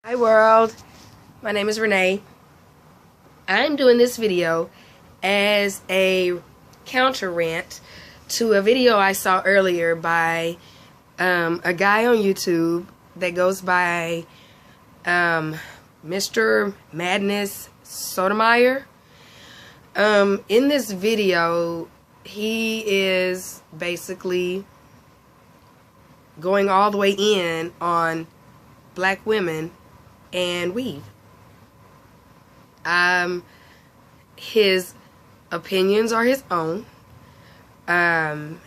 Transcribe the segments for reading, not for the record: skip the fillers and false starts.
Hi world, my name is Renee. I'm doing this video as a counter rant to a video I saw earlier by a guy on YouTube that goes by Mr. Madness Sotomayor. In this video, he is basically going all the way in on black women and weave. His opinions are his own, and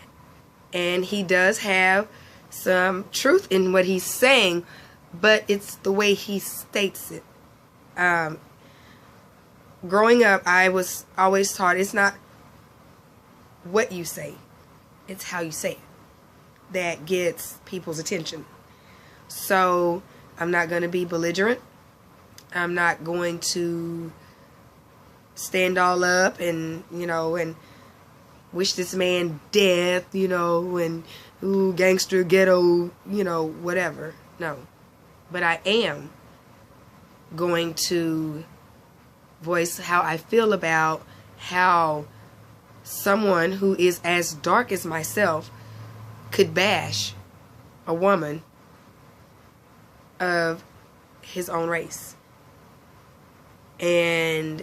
he does have some truth in what he's saying, but it's the way he states it. Growing up, I was always taught it's not what you say, it's how you say it that gets people's attention. So I'm not going to be belligerent. I'm not going to stand all up and, and wish this man death, and ooh, gangster, ghetto, whatever. No. But I am going to voice how I feel about how someone who is as dark as myself could bash a woman of his own race. And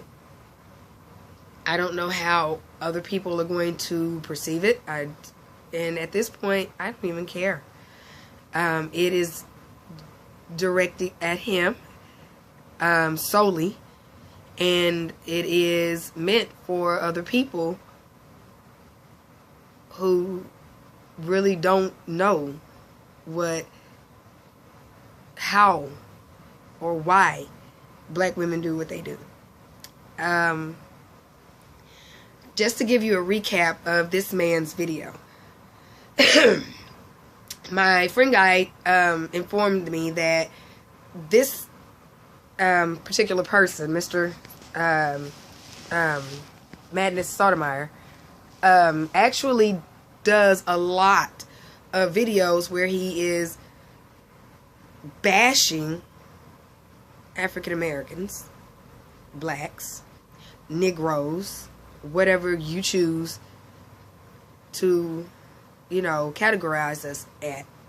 I don't know how other people are going to perceive it. And at this point, I don't even care. It is directed at him solely, and it is meant for other people who really don't know how or why black women do what they do. Just to give you a recap of this man's video. My friend guy informed me that this particular person, Mr. Madness Sotomayor, actually does a lot of videos where he is bashing African Americans, blacks, Negroes, whatever you choose to, categorize us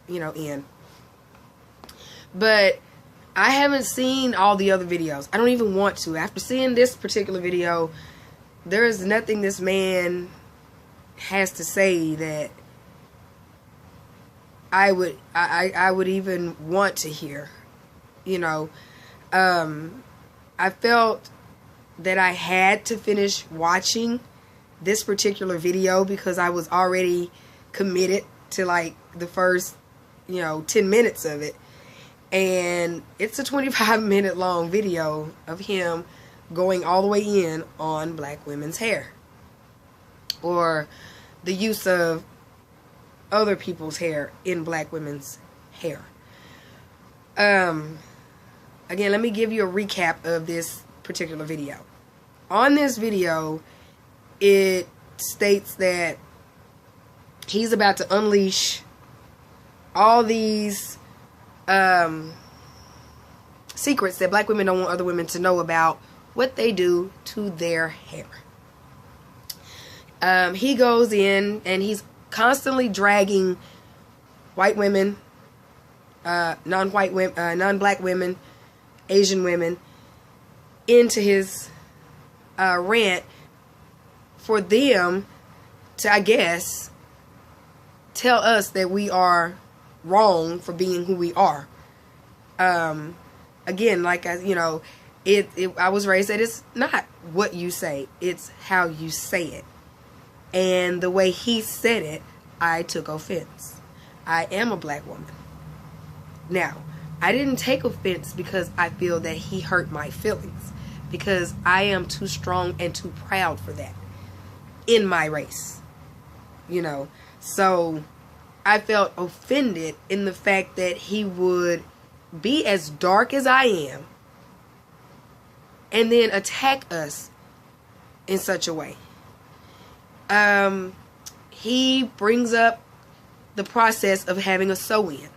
in. But I haven't seen all the other videos. I don't even want to. After seeing this particular video, there is nothing this man has to say that I would even want to hear. I felt that I had to finish watching this particular video because I was already committed to like the first 10 minutes of it, and it's a 25-minute long video of him going all the way in on black women's hair, or the use of other people's hair in black women's hair. Again, let me give you a recap of this particular video. On this video, it states that he's about to unleash all these secrets that black women don't want other women to know about what they do to their hair. He goes in and he's constantly dragging white women, non-white women, non-black women, Asian women into his rant for them to, I guess, tell us that we are wrong for being who we are. Again, like I was raised that it's not what you say, it's how you say it. And the way he said it, I took offense. I am a black woman. Now, I didn't take offense because I feel that he hurt my feelings, because I am too strong and too proud for that in my race. So I felt offended in the fact that he would be as dark as I am and then attack us in such a way. He brings up the process of having a sew-in.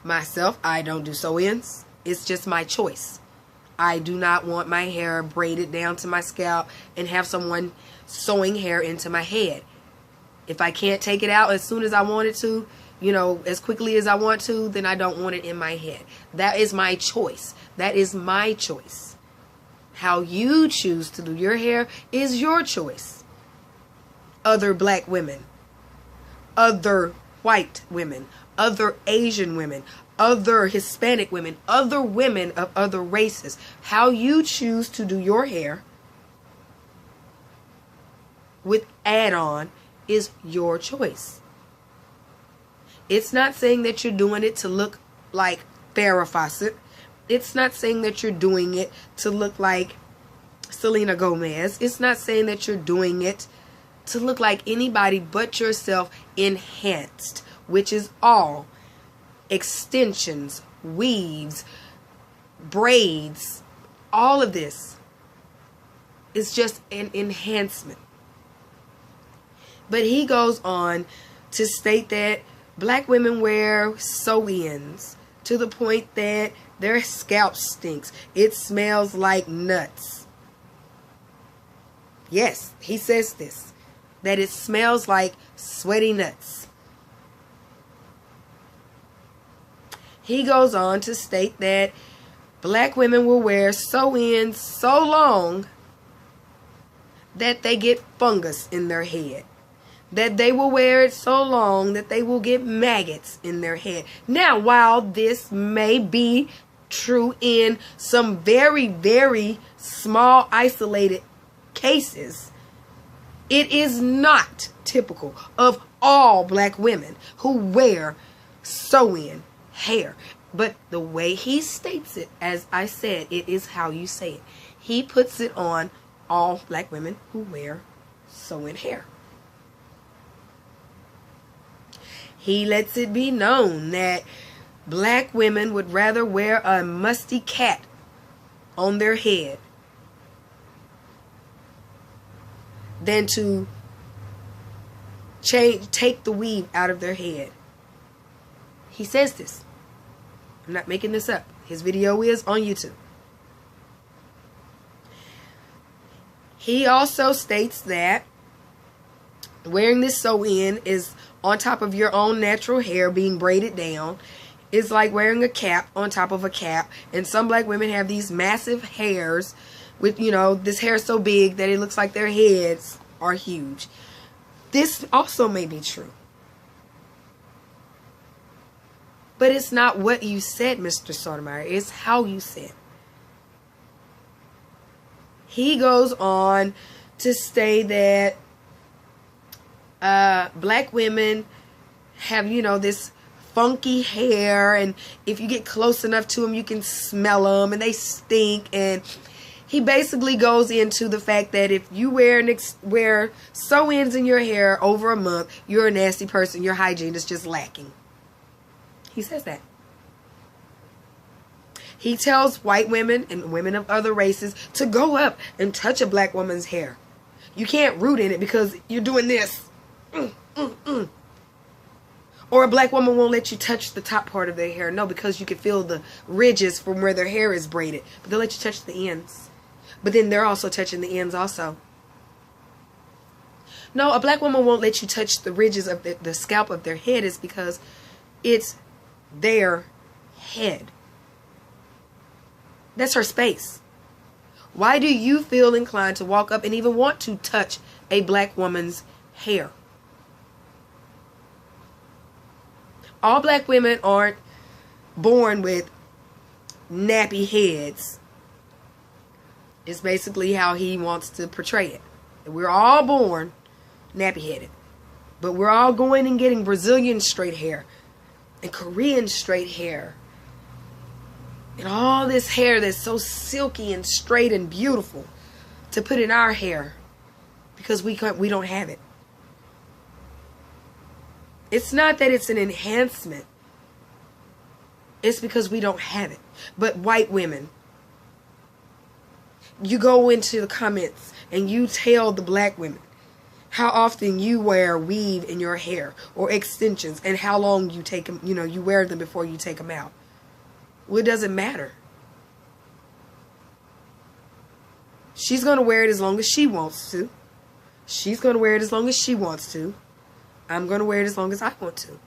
Myself, I don't do sew-ins. It's just my choice. I do not want my hair braided down to my scalp and have someone sewing hair into my head. If I can't take it out as soon as I want it to, you know, as quickly as I want to, then I don't want it in my head. That is my choice. That is my choice. How you choose to do your hair is your choice. Other black women, other white women, other Asian women, other Hispanic women, other women of other races. How you choose to do your hair with add-on is your choice. It's not saying that you're doing it to look like Farrah Fawcett. It's not saying that you're doing it to look like Selena Gomez. It's not saying that you're doing it to look like anybody but yourself enhanced, which is all extensions, weaves, braids, all of this is just an enhancement. But he goes on to state that black women wear sew-ins to the point that their scalp stinks. It smells like nuts. Yes, he says this, that it smells like sweaty nuts. He goes on to state that black women will wear sew-ins so long that they get fungus in their head. That they will wear it so long that they will get maggots in their head. Now, while this may be true in some very, very small isolated cases, it is not typical of all black women who wear sew-in hair. But the way he states it, as I said, it is how you say it. He puts it on all black women who wear sew-in hair. He lets it be known that black women would rather wear a musty cat on their head than to take the weave out of their head. He says this. I'm not making this up. His video is on YouTube. He also states that wearing this sew-in is on top of your own natural hair being braided down. Is like wearing a cap on top of a cap. And some black women have these massive hairs with, you know, this hair so big that it looks like their heads are huge. This also may be true. But it's not what you said, Mr. Sotomayor. It's how you said. He goes on to say that black women have, you know, this funky hair, and if you get close enough to them, you can smell them, and they stink. And he basically goes into the fact that if you wear sew-ins in your hair over a month, you're a nasty person. Your hygiene is just lacking. He says that. He tells white women and women of other races to go up and touch a black woman's hair. You can't root in it because you're doing this. Or a black woman won't let you touch the top part of their hair. No, because you can feel the ridges from where their hair is braided. But they'll let you touch the ends. But then they're also touching the ends also. No, a black woman won't let you touch the ridges of the scalp of their head is because it's their head. That's her space. Why do you feel inclined to walk up and even want to touch a black woman's hair? All black women aren't born with nappy heads. It's basically how he wants to portray it. We're all born nappy-headed. But we're all going and getting Brazilian straight hair and Korean straight hair. And all this hair that's so silky and straight and beautiful to put in our hair because we don't have it. It's not that it's an enhancement. It's because we don't have it. But white women, you go into the comments and you tell the black women how often you wear weave in your hair or extensions and how long you take them, you wear them before you take them out. Well, it doesn't matter. She's going to wear it as long as she wants to. She's going to wear it as long as she wants to. I'm going to wear it as long as I want to.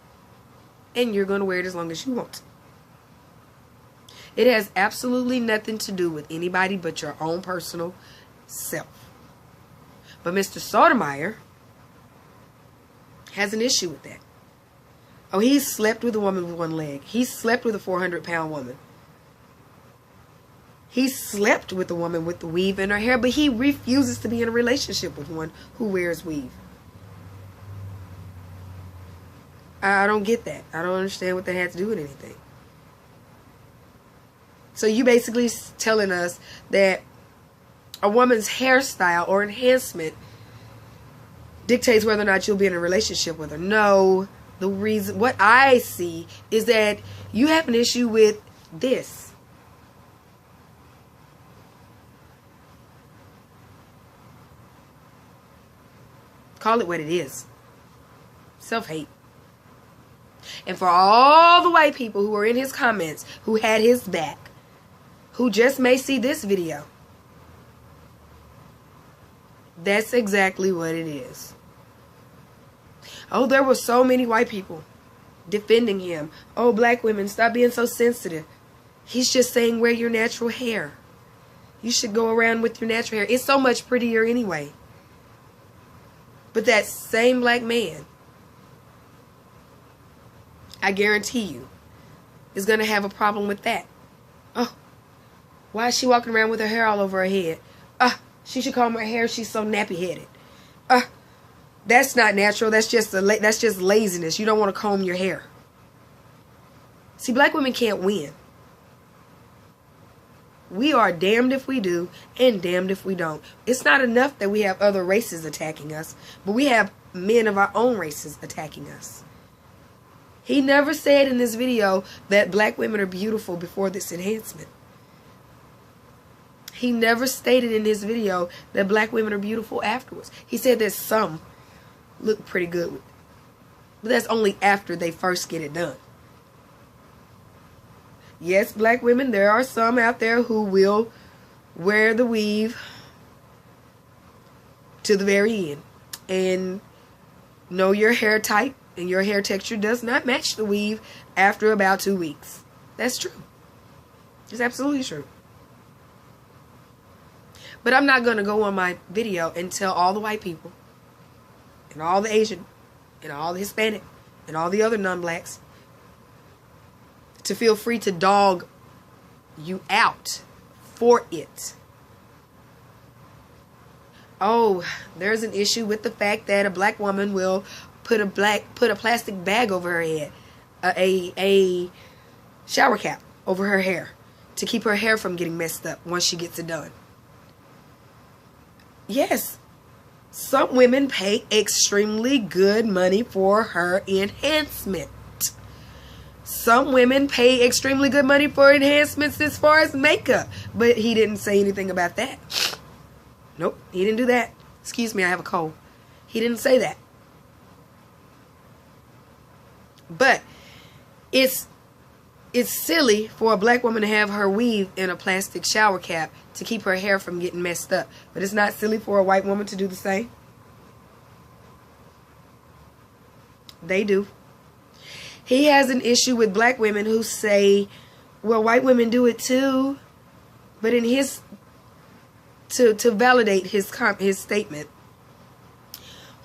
And you're going to wear it as long as you want to. It has absolutely nothing to do with anybody but your own personal self. But Mr. Sotomayor has an issue with that. Oh, he slept with a woman with one leg. He slept with a 400-pound woman. He slept with a woman with the weave in her hair, but he refuses to be in a relationship with one who wears weave. I don't get that. I don't understand what that had to do with anything. So you basically telling us that a woman's hairstyle or enhancement dictates whether or not you'll be in a relationship with her. No, the reason, what I see is that you have an issue with this. Call it what it is. Self-hate. And for all the white people who were in his comments, who had his back, who just may see this video, that's exactly what it is. Oh, there were so many white people defending him. Oh, black women, stop being so sensitive. He's just saying wear your natural hair. You should go around with your natural hair. It's so much prettier anyway. But that same black man, I guarantee you, is going to have a problem with that. Oh, why is she walking around with her hair all over her head? She should comb her hair. She's so nappy-headed. That's not natural. That's just laziness. You don't want to comb your hair. See, black women can't win. We are damned if we do and damned if we don't. It's not enough that we have other races attacking us, but we have men of our own races attacking us. He never said in this video that black women are beautiful before this enhancement. He never stated in this video that black women are beautiful afterwards. He said that some look pretty good, but that's only after they first get it done. Yes, black women, there are some out there who will wear the weave to the very end and know your hair type and your hair texture does not match the weave after about 2 weeks. That's true. It's absolutely true. But I'm not going to go on my video and tell all the white people and all the Asian and all the Hispanic and all the other non-blacks to feel free to dog you out for it. Oh, there's an issue with the fact that a black woman will put a plastic bag over her head, a shower cap over her hair to keep her hair from getting messed up once she gets it done. Yes, some women pay extremely good money for her enhancement. Some women pay extremely good money for enhancements as far as makeup. But he didn't say anything about that. Nope, he didn't do that. Excuse me, I have a cold. He didn't say that. But it's silly for a black woman to have her weave in a plastic shower cap to keep her hair from getting messed up. But it's not silly for a white woman to do the same. They do. He has an issue with black women who say, well, white women do it too. But in his, to validate his statement,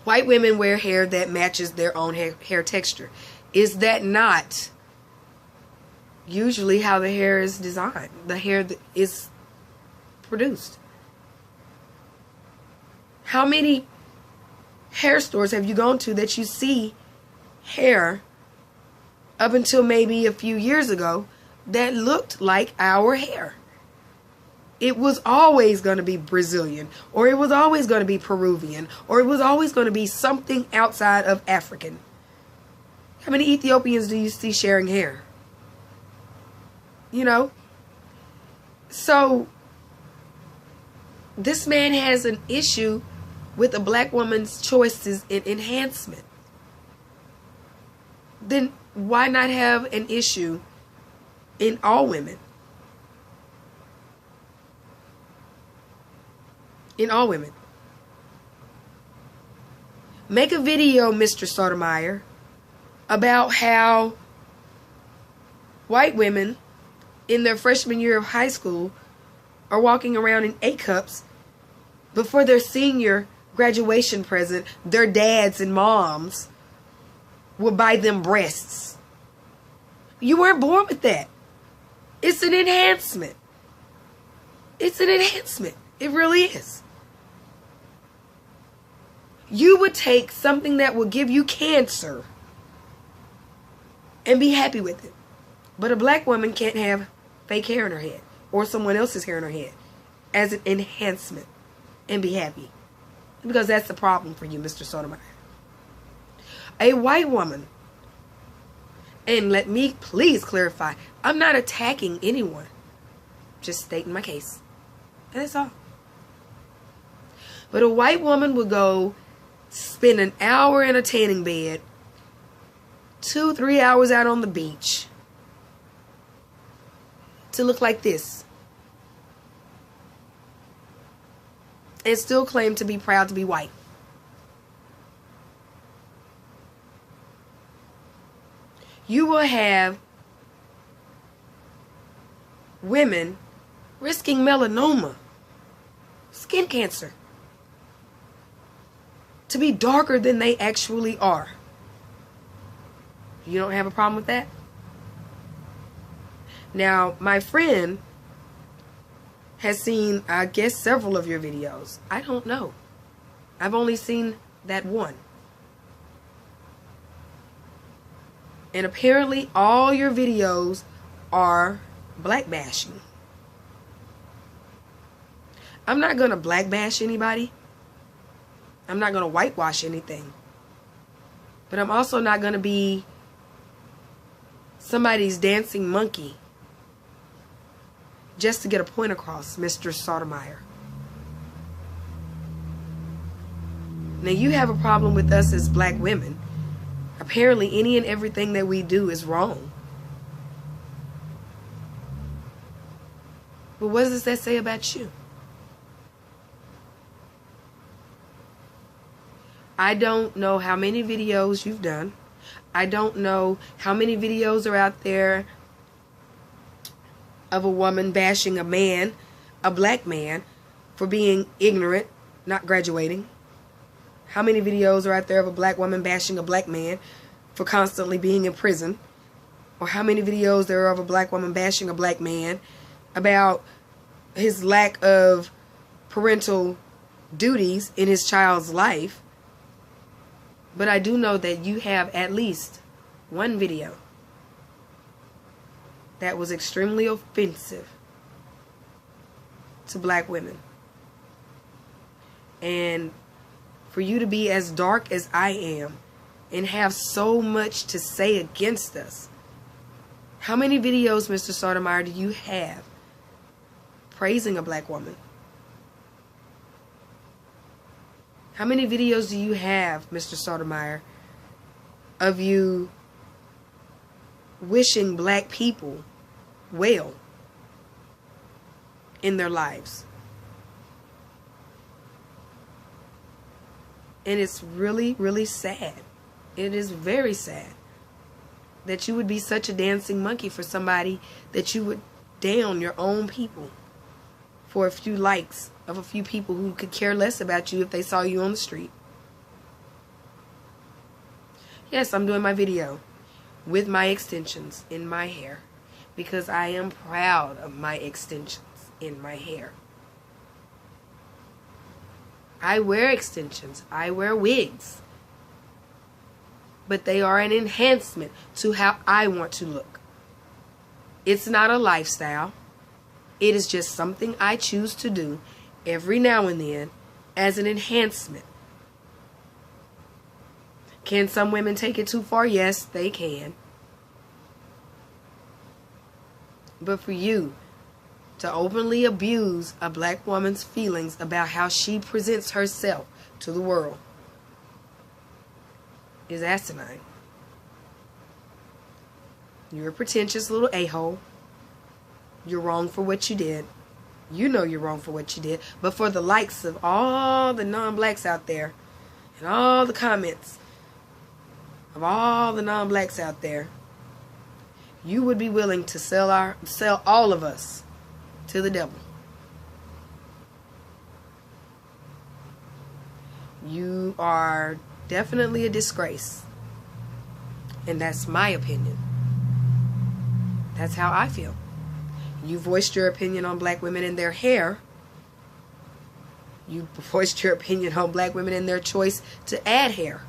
white women wear hair that matches their own hair texture. Is that not usually how the hair is designed? The hair that is produced. How many hair stores have you gone to that you see hair up until maybe a few years ago that looked like our hair? It was always going to be Brazilian, or it was always going to be Peruvian, or it was always going to be something outside of African. How many Ethiopians do you see sharing hair? You know? So, this man has an issue with a black woman's choices in enhancement, then why not have an issue in all women? In all women. Make a video, Mr. Sotomayor, about how white women in their freshman year of high school are walking around in A cups before their senior graduation present. Their dads and moms will buy them breasts. You weren't born with that. It's an enhancement. It's an enhancement. It really is. You would take something that will give you cancer and be happy with it. But a black woman can't have fake hair in her head or someone else's hair in her head as an enhancement and be happy. Because that's the problem for you, Mr. Sotomayor. A white woman, and let me please clarify, I'm not attacking anyone. Just stating my case. And that's all. But a white woman will go spend an hour in a tanning bed, 2-3 hours out on the beach, to look like this, and still claim to be proud to be white. You will have women risking melanoma, skin cancer, to be darker than they actually are. You don't have a problem with that? Now, my friend has seen, I guess, several of your videos. I don't know. I've only seen that one. And apparently all your videos are black bashing. I'm not going to black bash anybody. I'm not going to whitewash anything. But I'm also not going to be somebody's dancing monkey just to get a point across, Mr. Sotomayor. Now, you have a problem with us as black women. Apparently, any and everything that we do is wrong. But what does that say about you? I don't know how many videos you've done. I don't know how many videos are out there of a woman bashing a man, a black man, for being ignorant, not graduating. How many videos are out there of a black woman bashing a black man for constantly being in prison? Or how many videos there are of a black woman bashing a black man about his lack of parental duties in his child's life? But I do know that you have at least one video that was extremely offensive to black women. And for you to be as dark as I am and have so much to say against us. How many videos, Mr. Sotomayor, do you have praising a black woman? How many videos do you have, Mr. Sotomayor, of you wishing black people well in their lives? And it's really, really sad. It is very sad that you would be such a dancing monkey for somebody, that you would down your own people for a few likes of a few people who could care less about you if they saw you on the street. Yes, I'm doing my video with my extensions in my hair because I am proud of my extensions in my hair. I wear extensions. I wear wigs. But they are an enhancement to how I want to look. It's not a lifestyle. It is just something I choose to do every now and then as an enhancement. Can some women take it too far? Yes, they can. But for you to openly abuse a black woman's feelings about how she presents herself to the world is asinine. You're a pretentious little a-hole. You're wrong for what you did. You know you're wrong for what you did. But for the likes of all the non-blacks out there, and all the comments of all the non-blacks out there, you would be willing to sell all of us to the devil. You are definitely a disgrace. And that's my opinion. That's how I feel. You voiced your opinion on black women and their hair. You voiced your opinion on black women and their choice to add hair.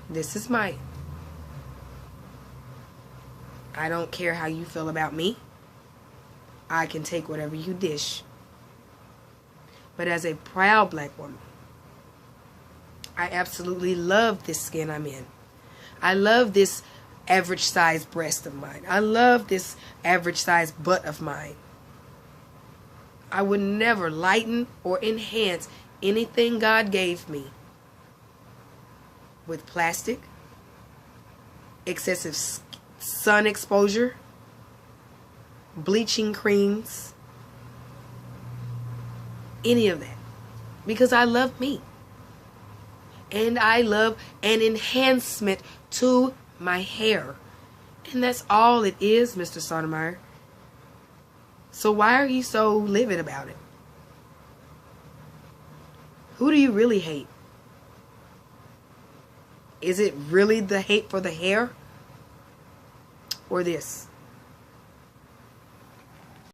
This is mine. I don't care how you feel about me. I can take whatever you dish. But as a proud black woman, I absolutely love this skin I'm in. I love this average size breast of mine. I love this average size butt of mine. I would never lighten or enhance anything God gave me with plastic, excessive sun exposure, bleaching creams, any of that. Because I love me. And I love an enhancement to my hair. And that's all it is, Mr. Sotomayor. So why are you so livid about it? Who do you really hate? Is it really the hate for the hair? Or this?